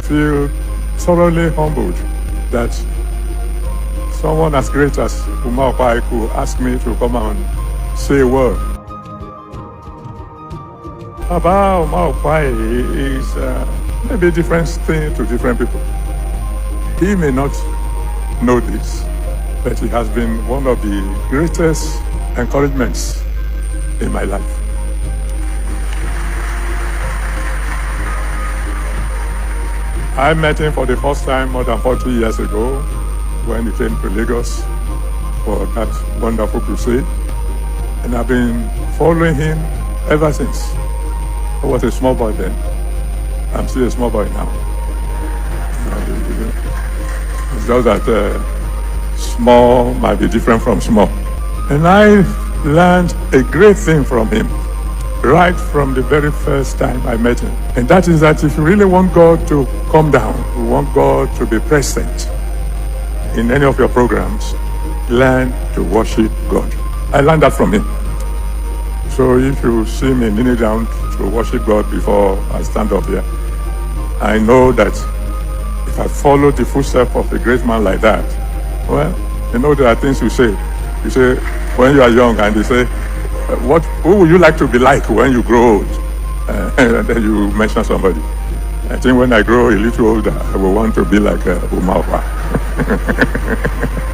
feel thoroughly humbled that someone as great as UKPAI could ask me to come and say a word. About UKPAI is maybe a different thing to different people. He may not know this, but it has been one of the greatest encouragements in my life. I met him for the first time more than 40 years ago when he came to Lagos for that wonderful crusade. And I've been following him ever since. I was a small boy then. I'm still a small boy now. It's just that small might be different from small. And I learned a great thing from him right from the very first time I met him. And that is that if you really want God to come down, you want God to be present in any of your programs, learn to worship God. I learned that from him. So if you see me kneeling down to worship God before I stand up here, I know that if I follow the footsteps of a great man like that, well, you know, there are things you say. You say, when you are young, and they say, who would you like to be like when you grow old? And then you mention somebody. I think when I grow a little older, I will want to be like UKPAI.